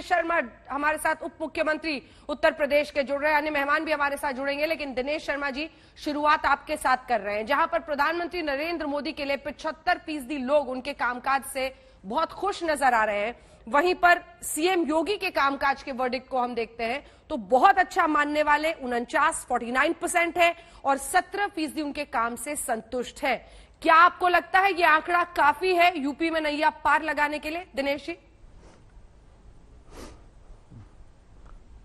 दिनेश शर्मा हमारे साथ, उप मुख्यमंत्री उत्तर प्रदेश के, जुड़ रहे हैं। अन्य मेहमान भी हमारे साथ जुड़ेंगे, लेकिन दिनेश शर्मा जी, शुरुआत आपके साथ कर रहे हैं। जहां पर प्रधानमंत्री नरेंद्र मोदी के लिए 75% लोग उनके कामकाज से बहुत खुश नजर आ रहे हैं, वहीं पर सीएम योगी के कामकाज के वर्डिक्ट को हम देखते हैं तो बहुत अच्छा मानने वाले 49% है और 17% उनके काम से संतुष्ट है। क्या आपको लगता है ये आंकड़ा काफी है यूपी में नैया पार लगाने के लिए, दिनेश जी?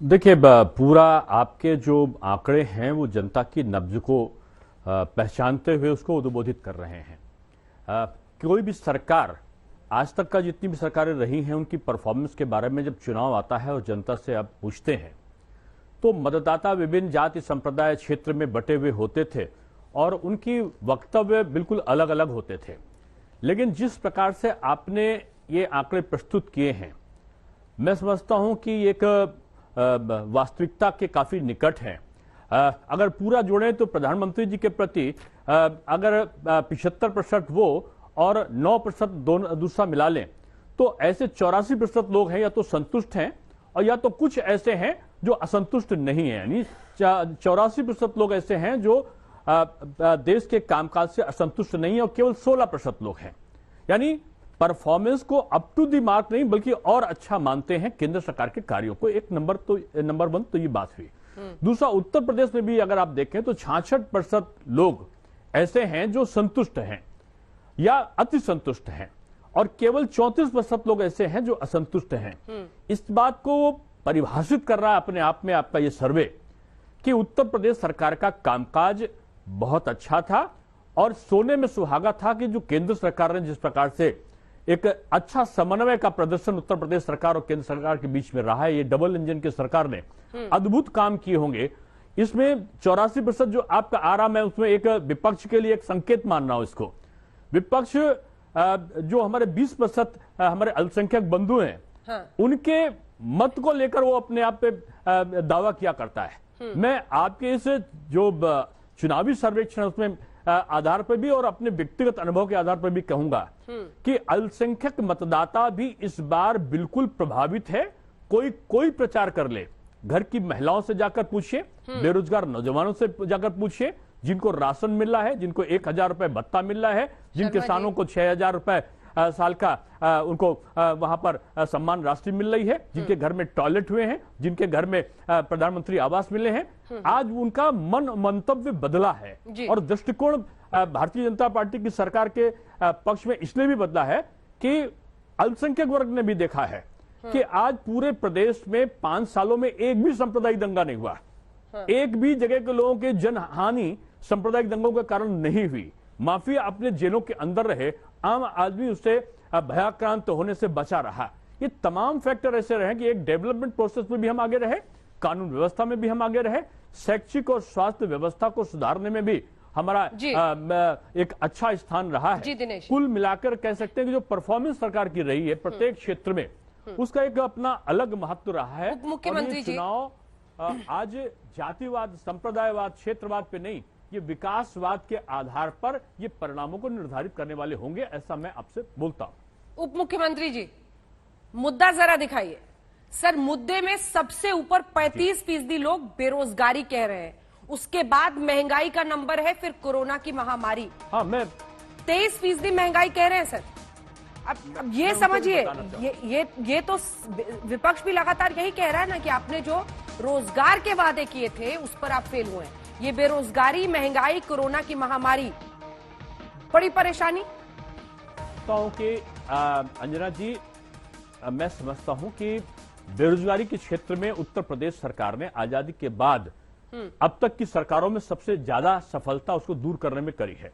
देखिए, पूरा आपके जो आंकड़े हैं वो जनता की नब्ज को पहचानते हुए उसको उद्बोधित कर रहे हैं। कोई भी सरकार, आज तक का जितनी भी सरकारें रही हैं, उनकी परफॉर्मेंस के बारे में जब चुनाव आता है और जनता से आप पूछते हैं तो मतदाता विभिन्न जाति संप्रदाय क्षेत्र में बटे हुए होते थे और उनकी वक्तव्य बिल्कुल अलग अलग होते थे। लेकिन जिस प्रकार से आपने ये आंकड़े प्रस्तुत किए हैं, मैं समझता हूं कि एक वास्तविकता के काफी निकट है। अगर पूरा जोड़ें तो प्रधानमंत्री जी के प्रति अगर 75% वो और 9% दूसरा मिला लें तो ऐसे 84% लोग हैं या तो संतुष्ट हैं और या तो कुछ ऐसे हैं जो असंतुष्ट नहीं है। यानी 84% लोग ऐसे हैं जो देश के कामकाज से असंतुष्ट नहीं है और केवल 16% लोग हैं। यानी परफॉर्मेंस को अप टू दी मार्क नहीं बल्कि और अच्छा मानते हैं केंद्र सरकार के कार्यों को। एक नंबर 1 तो ये बात हुई। दूसरा, उत्तर प्रदेश में भी अगर आप देखें तो 66% लोग ऐसे हैं जो संतुष्ट हैं या अति संतुष्ट हैं और केवल 34% लोग ऐसे हैं जो असंतुष्ट हैं। इस बात को परिभाषित कर रहा है अपने आप में आपका ये सर्वे कि उत्तर प्रदेश सरकार का कामकाज बहुत अच्छा था और सोने में सुहागा था कि जो केंद्र सरकार ने जिस प्रकार से एक अच्छा समन्वय का प्रदर्शन उत्तर प्रदेश सरकार और केंद्र सरकार के बीच में रहा है। ये डबल इंजन की सरकार ने अद्भुत काम किए होंगे। इसमें 84% जो आपका आराम है उसमें एक विपक्ष के लिए एक संकेत मानना हो इसको। विपक्ष जो हमारे 20% हमारे अल्पसंख्यक बंधु हैं, हाँ। उनके मत को लेकर वो अपने आप पे दावा किया करता है। मैं आपके इस जो चुनावी सर्वेक्षण है उसमें आधार पर भी और अपने व्यक्तिगत अनुभव के आधार पर भी कहूंगा कि अल्पसंख्यक मतदाता भी इस बार बिल्कुल प्रभावित है। कोई प्रचार कर ले, घर की महिलाओं से जाकर पूछिए, बेरोजगार नौजवानों से जाकर पूछिए, जिनको राशन मिल रहा है, जिनको 1000 रुपए भत्ता मिल रहा है, जिन किसानों को 6000 रुपए साल का उनको वहां पर सम्मान राशि मिल रही है, जिनके घर में टॉयलेट हुए हैं, जिनके घर में प्रधानमंत्री आवास मिले हैं, आज उनका मंतव्य बदला है। और दृष्टिकोण भारतीय जनता पार्टी की सरकार के पक्ष में इसलिए भी बदला है कि अल्पसंख्यक वर्ग ने भी देखा है कि आज पूरे प्रदेश में 5 सालों में एक भी सांप्रदायिक दंगा नहीं हुआ। एक भी जगह के लोगों के जनहानि सांप्रदायिक दंगों के कारण नहीं हुई। माफिया अपने जेलों के अंदर रहे, आम आदमी उससे भयाक्रांत होने से बचा रहा। ये तमाम फैक्टर ऐसे रहे कि एक डेवलपमेंट प्रोसेस में भी हम आगे रहे, कानून व्यवस्था में भी हम आगे रहे, शैक्षिक और स्वास्थ्य व्यवस्था को सुधारने में भी हमारा एक अच्छा स्थान रहा है। कुल मिलाकर कह सकते हैं कि जो परफॉर्मेंस सरकार की रही है प्रत्येक क्षेत्र में, उसका एक अपना अलग महत्व रहा है। मुख्यमंत्री चुनाव आज जातिवाद, संप्रदायवाद, क्षेत्रवाद पे नहीं, ये विकासवाद के आधार पर ये परिणामों को निर्धारित करने वाले होंगे, ऐसा मैं आपसे बोलता हूं। उप मुख्यमंत्री जी, मुद्दा जरा दिखाइए। सर, मुद्दे में सबसे ऊपर 35% लोग बेरोजगारी कह रहे हैं, उसके बाद महंगाई का नंबर है, फिर कोरोना की महामारी। हाँ, मैं 23% महंगाई कह रहे हैं सर। अब ये समझिए, ये तो विपक्ष भी लगातार यही कह रहा है ना कि आपने जो रोजगार के वादे किए थे उस पर आप फेल हुए। ये बेरोजगारी, महंगाई, कोरोना की महामारी, बड़ी परेशानी। कि अंजना जी, मैं समझता हूं कि बेरोजगारी के क्षेत्र में उत्तर प्रदेश सरकार ने आजादी के बाद अब तक की सरकारों में सबसे ज्यादा सफलता उसको दूर करने में करी है।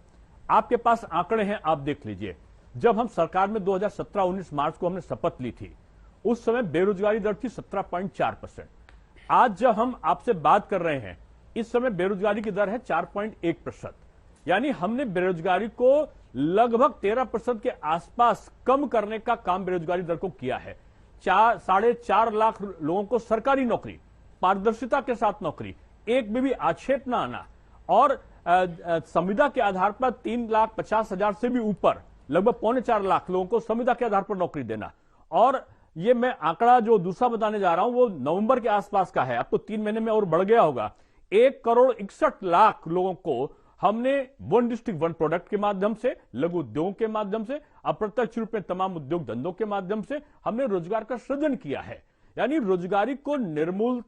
आपके पास आंकड़े हैं, आप देख लीजिए। जब हम सरकार में 2017-19 मार्च को हमने शपथ ली थी, उस समय बेरोजगारी दर थी 17.4%। आज जब हम आपसे बात कर रहे हैं, इस समय बेरोजगारी की दर है 4.1%। यानी हमने बेरोजगारी को लगभग 13% के आसपास कम करने का काम बेरोजगारी दर को किया है। 4.5 लाख लोगों को सरकारी नौकरी, पारदर्शिता के साथ नौकरी, एक में भी आक्षेप न आना, और संविदा के आधार पर 3,50,000 से भी ऊपर लगभग 3.25 लाख लोगों को संविदा के आधार पर नौकरी देना, और ये मैं आंकड़ा जो दूसरा बताने जा रहा हूं वो नवंबर के आसपास का है, अब तो 3 महीने में और बढ़ गया होगा। 1,61,00,000 लोगों को हमने वन डिस्ट्रिक्ट वन प्रोडक्ट के माध्यम से, लघु उद्योग के माध्यम से, अप्रत्यक्ष रूप में तमाम उद्योग धंधों के माध्यम से हमने रोजगार का सृजन किया है। यानी रोजगारी को निर्मूल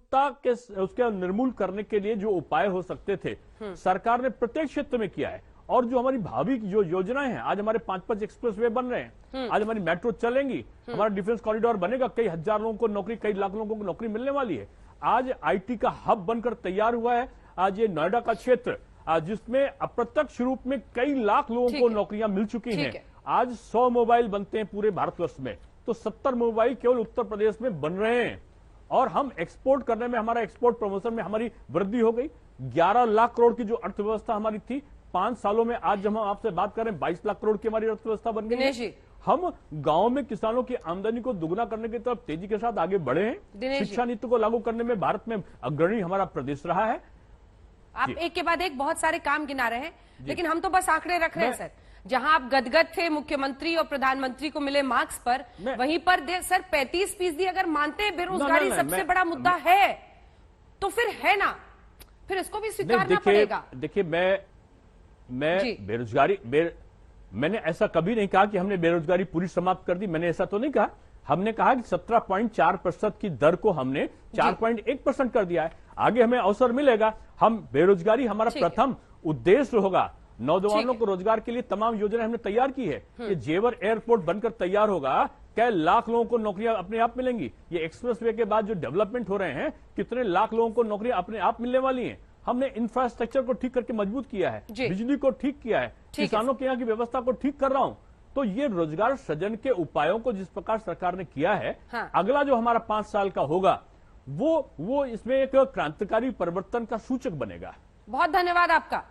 करने के लिए जो उपाय हो सकते थे सरकार ने प्रत्येक क्षेत्र में किया है। और जो हमारी भावी जो योजनाएं हैं, आज हमारे 5-5 एक्सप्रेस वे बन रहे हैं, आज हमारी मेट्रो चलेंगी, हमारा डिफेंस कॉरिडोर बनेगा, कई हजार लोगों को नौकरी, कई लाख लोगों को नौकरी मिलने वाली है। आज आईटी का हब बनकर तैयार हुआ है। आज ये नोएडा का क्षेत्र जिसमें अप्रत्यक्ष रूप में कई लाख लोगों को नौकरियां मिल चुकी हैं। आज 100 मोबाइल बनते हैं पूरे भारतवर्ष में, तो 70 मोबाइल केवल उत्तर प्रदेश में बन रहे हैं। और हम एक्सपोर्ट करने में, हमारा एक्सपोर्ट प्रमोशन में हमारी वृद्धि हो गई। 11 लाख करोड़ की जो अर्थव्यवस्था हमारी थी 5 सालों में, आज जब हम आपसे बात कर रहे हैं 22 लाख करोड़ की हमारी अर्थव्यवस्था बन गई है। हम गांव में किसानों की आमदनी को दुगना करने की तरफ तेजी के साथ आगे बढ़े हैं। शिक्षा नीति को लागू करने में भारत में अग्रणी हमारा प्रदेश रहा है। आप एक के बाद एक बहुत सारे काम गिना रहे हैं, लेकिन हम तो बस आंकड़े रख रहे हैं सर। जहां आप गदगद थे मुख्यमंत्री और प्रधानमंत्री को मिले मार्क्स पर, वहीं पर सर 35% अगर मानते हैं बेरोजगारी सबसे बड़ा मुद्दा है, तो फिर है ना, फिर इसको भी स्वीकारना पड़ेगा। देखिए मैं बेरोजगारी मैंने ऐसा कभी नहीं कहा कि हमने बेरोजगारी पूरी समाप्त कर दी, मैंने ऐसा तो नहीं कहा। हमने कहा कि 17.4% की दर को हमने 4.1% कर दिया है। आगे हमें अवसर मिलेगा। हम बेरोजगारी हमारा प्रथम उद्देश्य होगा। नौजवानों को रोजगार के लिए तमाम योजनाएं हमने तैयार की है। ये जेवर एयरपोर्ट बनकर तैयार होगा, क्या लाख लोगों को नौकरियां अपने आप मिलेंगी। ये एक्सप्रेसवे के बाद जो डेवलपमेंट हो रहे हैं, कितने लाख लोगों को नौकरियां अपने आप मिलने वाली हैं। हमने इंफ्रास्ट्रक्चर को ठीक करके मजबूत किया है, बिजली को ठीक किया है, किसानों के यहाँ की व्यवस्था को ठीक कर रहा हूं। तो ये रोजगार सृजन के उपायों को जिस प्रकार सरकार ने किया है, अगला जो हमारा 5 साल का होगा वो इसमें एक क्रांतिकारी परिवर्तन का सूचक बनेगा। बहुत धन्यवाद आपका।